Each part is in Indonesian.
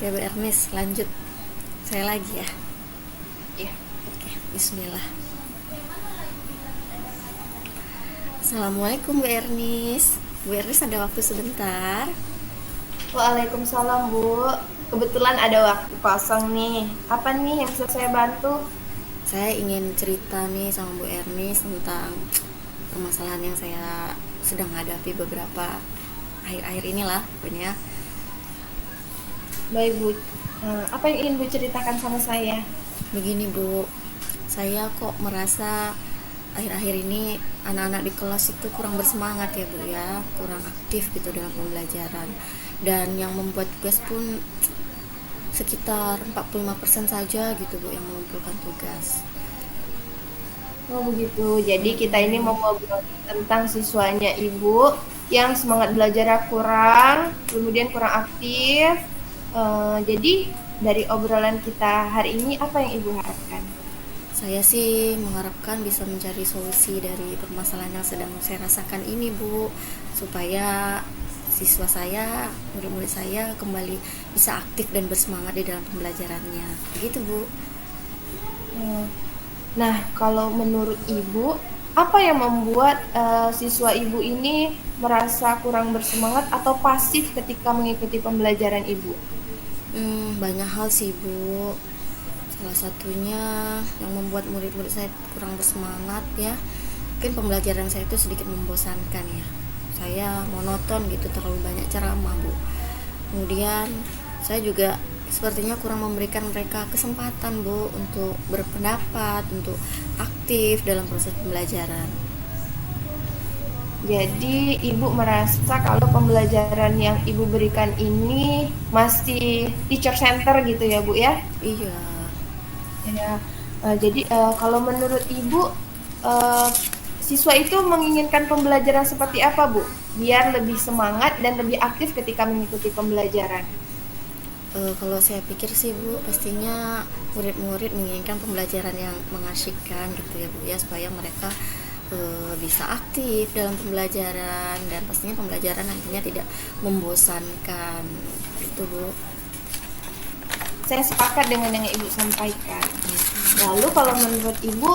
Oke, Bu Ernest, lanjut. Saya lagi ya. Iya. Oke, bismillah. Assalamualaikum Bu Ernest. Bu Ernest ada waktu sebentar? Waalaikumsalam, Bu. Kebetulan ada waktu kosong nih. Apa nih yang bisa saya bantu? Saya ingin cerita nih sama Bu Ernest tentang permasalahan yang saya sedang hadapi beberapa akhir-akhir inilah pokoknya. Baik, Bu. Apa yang ingin Bu ceritakan sama saya? Begini Bu, saya kok merasa akhir-akhir ini anak-anak di kelas itu kurang bersemangat ya Bu ya, kurang aktif gitu dalam pembelajaran. Dan yang membuat tugas pun sekitar 45% saja gitu Bu yang mengumpulkan tugas. Oh, begitu. Jadi kita ini mau ngobrol tentang siswanya Ibu yang semangat belajarnya kurang, kemudian kurang aktif. Jadi dari obrolan kita hari ini apa yang Ibu harapkan? Saya sih mengharapkan bisa mencari solusi dari permasalahan yang sedang saya rasakan ini Bu, supaya siswa saya, murid-murid saya kembali bisa aktif dan bersemangat di dalam pembelajarannya. Begitu Bu. Hmm. Nah, kalau menurut Ibu, apa yang membuat siswa Ibu ini merasa kurang bersemangat atau pasif ketika mengikuti pembelajaran Ibu? Banyak hal sih Bu. Salah satunya yang membuat murid-murid saya kurang bersemangat ya, mungkin pembelajaran saya itu sedikit membosankan ya. Saya monoton gitu, terlalu banyak ceramah Bu. Kemudian saya juga sepertinya kurang memberikan mereka kesempatan Bu untuk berpendapat, untuk aktif dalam proses pembelajaran. Jadi, Ibu merasa kalau pembelajaran yang Ibu berikan ini masih teacher center gitu ya, Bu ya? Iya. Ya, jadi kalau menurut Ibu, eh, siswa itu menginginkan pembelajaran seperti apa, Bu? Biar lebih semangat dan lebih aktif ketika mengikuti pembelajaran. Kalau saya pikir sih Bu, pastinya murid-murid menginginkan pembelajaran yang mengasyikkan gitu ya Bu ya, supaya mereka bisa aktif dalam pembelajaran dan pastinya pembelajaran nantinya tidak membosankan gitu Bu. Saya sepakat dengan yang Ibu sampaikan. Lalu kalau menurut Ibu,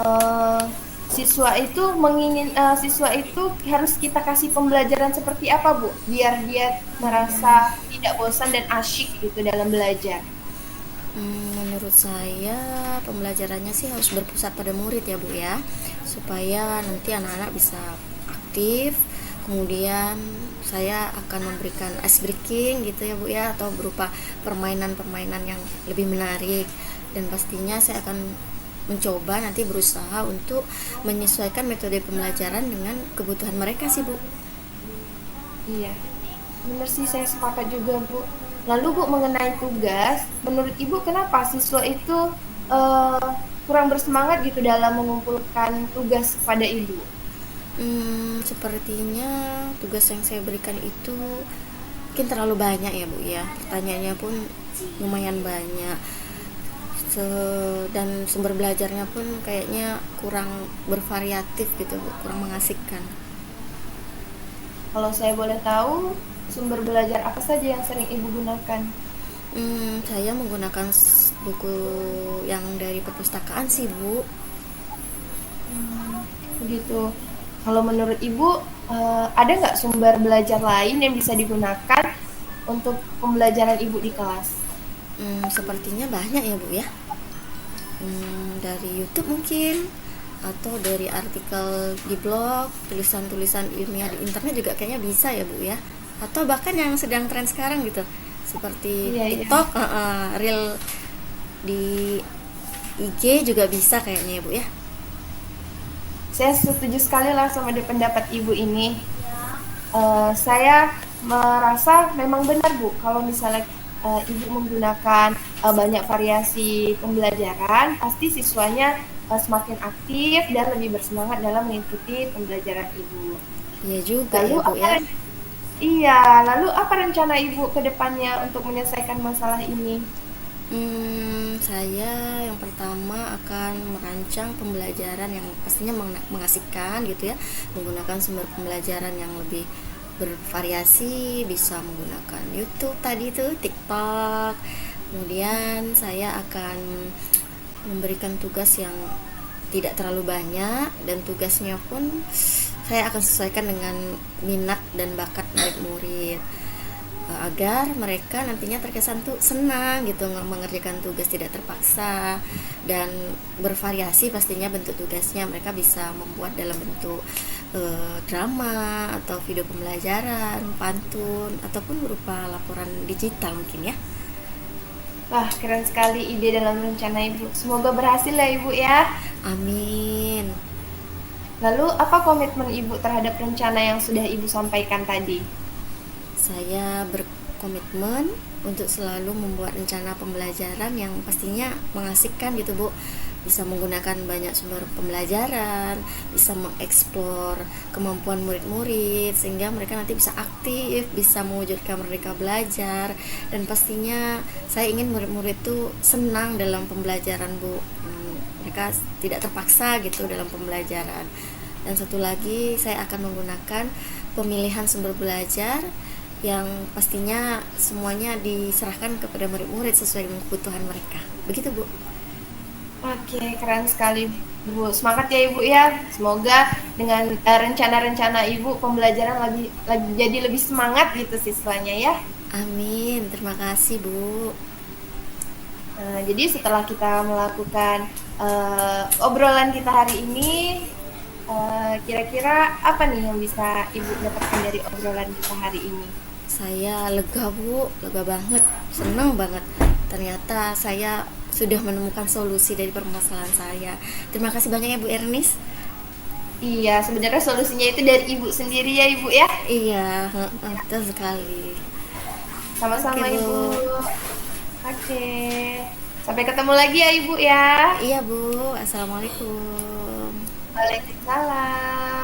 eh, siswa itu harus kita kasih pembelajaran seperti apa, Bu? Biar dia merasa tidak bosan dan asyik gitu dalam belajar. Menurut saya pembelajarannya sih harus berpusat pada murid ya Bu ya, supaya nanti anak-anak bisa aktif. Kemudian saya akan memberikan ice breaking gitu ya Bu ya, atau berupa permainan-permainan yang lebih menarik. Dan pastinya saya akan mencoba nanti berusaha untuk menyesuaikan metode pembelajaran dengan kebutuhan mereka sih Bu. Iya, benar sih saya sepakat juga, Bu. Lalu Bu mengenai tugas, menurut Ibu kenapa siswa itu eh, kurang bersemangat gitu dalam mengumpulkan tugas kepada Ibu? Sepertinya tugas yang saya berikan itu mungkin terlalu banyak ya Bu ya, pertanyaannya pun lumayan banyak. Dan sumber belajarnya pun kayaknya kurang bervariatif gitu Bu, kurang mengasihkan. Kalau saya boleh tahu, sumber belajar apa saja yang sering Ibu gunakan? Saya menggunakan buku yang dari perpustakaan sih Bu. Begitu. Kalau menurut Ibu, ada nggak sumber belajar lain yang bisa digunakan untuk pembelajaran Ibu di kelas? Sepertinya banyak ya Bu ya. Dari YouTube mungkin, atau dari artikel di blog, tulisan-tulisan ilmiah di internet juga kayaknya bisa ya Bu ya, atau bahkan yang sedang tren sekarang gitu seperti Iya, iya. TikTok, reel di IG juga bisa kayaknya ya Bu ya. Saya setuju sekali lah sama di pendapat Ibu ini. Saya merasa memang benar Bu, kalau misalnya Ibu menggunakan banyak variasi pembelajaran, pasti siswanya semakin aktif dan lebih bersemangat dalam mengikuti pembelajaran Ibu. Iya juga Lalu ya Bu apa ya. Iya, lalu apa rencana Ibu ke depannya untuk menyelesaikan masalah ini? Saya yang pertama akan merancang pembelajaran yang pastinya mengasihkan gitu ya, menggunakan sumber pembelajaran yang lebih bervariasi, bisa menggunakan YouTube tadi tuh, TikTok. Kemudian saya akan memberikan tugas yang tidak terlalu banyak, dan tugasnya pun saya akan sesuaikan dengan minat dan bakat murid-murid, agar mereka nantinya terkesan tuh senang gitu mengerjakan tugas, tidak terpaksa, dan bervariasi pastinya bentuk tugasnya. Mereka bisa membuat dalam bentuk drama atau video pembelajaran, pantun, ataupun berupa laporan digital mungkin ya. Wah, keren sekali ide dalam rencana Ibu. Semoga berhasil ya Ibu ya. Amin. Lalu, apa komitmen Ibu terhadap rencana yang sudah Ibu sampaikan tadi? Saya berkomitmen untuk selalu membuat rencana pembelajaran yang pastinya mengasihkan gitu Bu, bisa menggunakan banyak sumber pembelajaran, bisa mengeksplor kemampuan murid-murid sehingga mereka nanti bisa aktif, bisa mewujudkan mereka belajar, dan pastinya saya ingin murid-murid itu senang dalam pembelajaran Bu. Mereka tidak terpaksa gitu dalam pembelajaran. Dan satu lagi, saya akan menggunakan pemilihan sumber belajar yang pastinya semuanya diserahkan kepada murid-murid sesuai dengan kebutuhan mereka. Begitu Bu. Oke, keren sekali Bu. Semangat ya Ibu ya. Semoga dengan rencana-rencana Ibu pembelajaran lagi jadi lebih semangat gitu siswanya ya. Amin. Terima kasih Bu. Jadi setelah kita melakukan obrolan kita hari ini, kira-kira apa nih yang bisa Ibu dapatkan dari obrolan kita hari ini? Saya lega Bu, lega banget, senang banget. Ternyata saya sudah menemukan solusi dari permasalahan saya. Terima kasih banyak ya Bu Ernis. Iya, sebenarnya solusinya itu dari Ibu sendiri ya Ibu ya. Iya, betul sekali. Sama-sama Oke Ibu. Bu. Oke. Sampai ketemu lagi ya Ibu ya. Iya Bu, assalamualaikum. Waalaikumsalam.